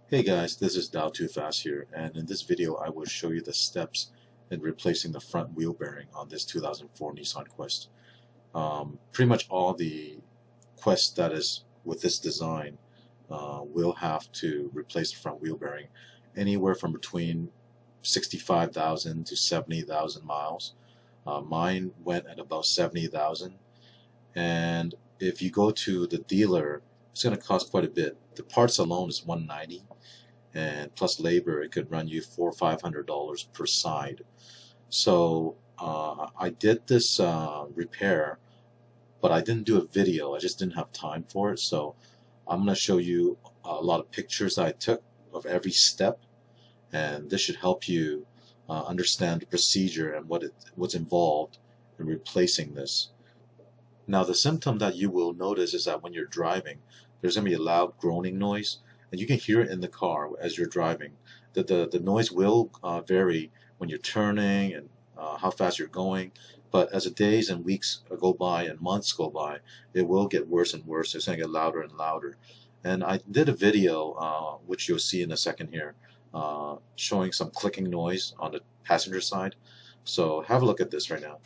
Hey guys, this is Dow Too Fast here, and in this video I will show you the steps in replacing the front wheel bearing on this 2004 Nissan Quest. Pretty much all the Quest that is with this design will have to replace the front wheel bearing anywhere from between 65,000 to 70,000 miles. Mine went at about 70,000, and if you go to the dealer, it's going to cost quite a bit. The parts alone is $190, and plus labor, it could run you $400 or $500 per side. So I did this repair, but I didn't do a video. I just didn't have time for it. So I'm going to show you a lot of pictures I took of every step, and this should help you understand the procedure and what's involved in replacing this. Now, the symptom that you will notice is that when you're driving, there's going to be a loud groaning noise, and you can hear it in the car as you're driving. The noise will vary when you're turning and how fast you're going, but as the days and weeks go by and months go by, it will get worse and worse. It's going to get louder and louder. And I did a video, which you'll see in a second here, showing some clicking noise on the passenger side. So have a look at this right now.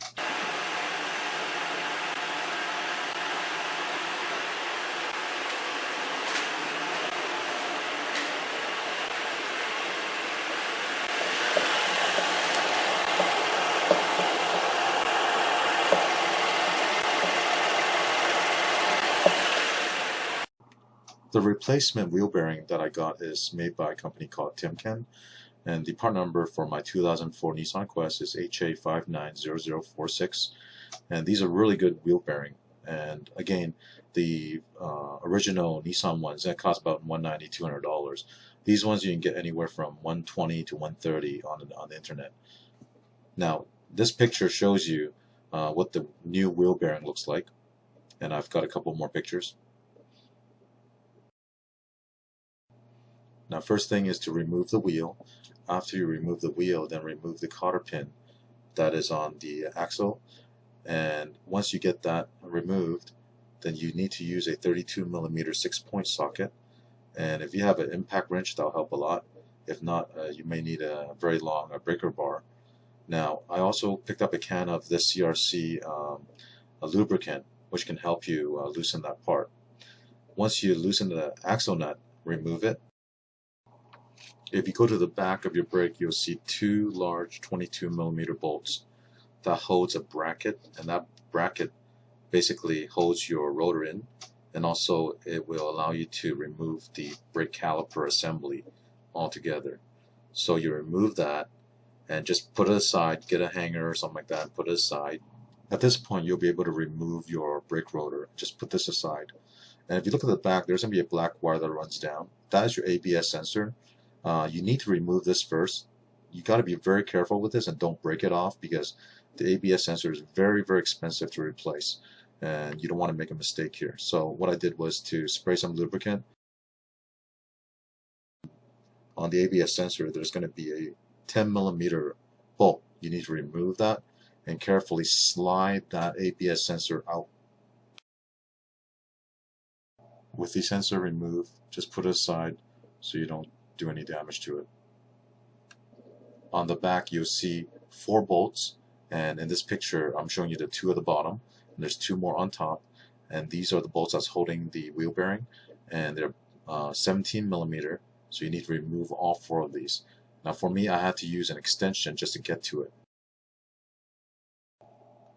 The replacement wheel bearing that I got is made by a company called Timken, and the part number for my 2004 Nissan Quest is HA590046, and these are really good wheel bearing. And again, the original Nissan ones that cost about $190, $200. These ones you can get anywhere from $120 to $130 on the internet. Now, this picture shows you what the new wheel bearing looks like, and I've got a couple more pictures. Now, first thing is to remove the wheel. After you remove the wheel, then remove the cotter pin that is on the axle. And once you get that removed, then you need to use a 32mm 6-point socket. And if you have an impact wrench, that'll help a lot. If not, you may need a very long breaker bar. Now, I also picked up a can of this CRC a lubricant, which can help you loosen that part. Once you loosen the axle nut, remove it. If you go to the back of your brake, you'll see two large 22mm bolts that holds a bracket, and that bracket basically holds your rotor in, and also it will allow you to remove the brake caliper assembly altogether. So you remove that and just put it aside, get a hanger or something like that and put it aside. At this point, you'll be able to remove your brake rotor. Just put this aside. And if you look at the back, there's going to be a black wire that runs down. That is your ABS sensor. You need to remove this first. You got to be very careful with this and don't break it off, because the ABS sensor is very, very expensive to replace, and you don't want to make a mistake here. So what I did was to spray some lubricant on the ABS sensor. There's going to be a 10mm bolt. You need to remove that and carefully slide that ABS sensor out. With the sensor removed, just put it aside so you don't do any damage to it. On the back, you'll see 4 bolts, and in this picture I'm showing you the 2 at the bottom, and there's 2 more on top, and these are the bolts that's holding the wheel bearing, and they're 17mm, so you need to remove all 4 of these. Now for me, I had to use an extension just to get to it.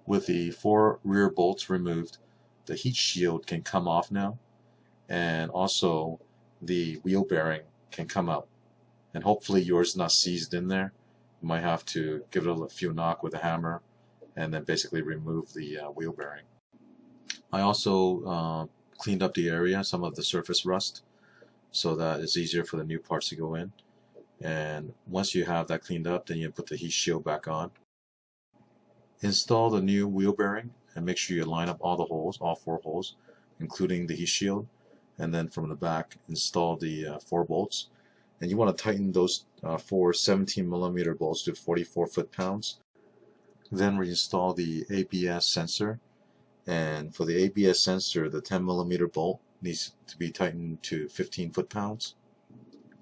With the 4 rear bolts removed, the heat shield can come off now, and also the wheel bearing can come out, and hopefully yours is not seized in there. You might have to give it a few knock with a hammer and then basically remove the wheel bearing. I also cleaned up the area, some of the surface rust, so that it's easier for the new parts to go in. And once you have that cleaned up, then you put the heat shield back on. Install the new wheel bearing and make sure you line up all the holes, all 4 holes, including the heat shield. And then from the back, install the 4 bolts. And you want to tighten those 4 17mm bolts to 44 foot-pounds. Then reinstall the ABS sensor. And for the ABS sensor, the 10mm bolt needs to be tightened to 15 foot-pounds.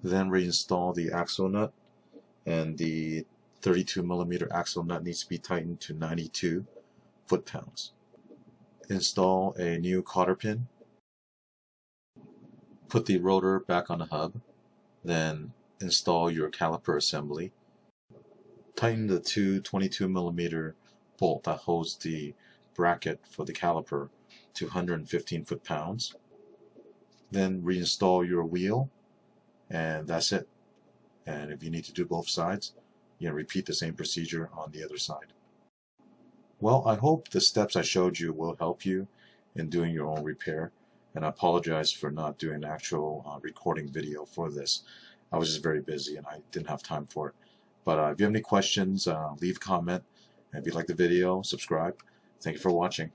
Then reinstall the axle nut, and the 32mm axle nut needs to be tightened to 92 foot-pounds. Install a new cotter pin. Put the rotor back on the hub. Then install your caliper assembly. Tighten the two 22mm bolt that holds the bracket for the caliper to 115 foot-pounds. Then reinstall your wheel, and that's it. And if you need to do both sides, repeat the same procedure on the other side. Well, I hope the steps I showed you will help you in doing your own repair, and I apologize for not doing an actual recording video for this. I was just very busy and I didn't have time for it. But if you have any questions, leave a comment, and if you like the video, subscribe. Thank you for watching.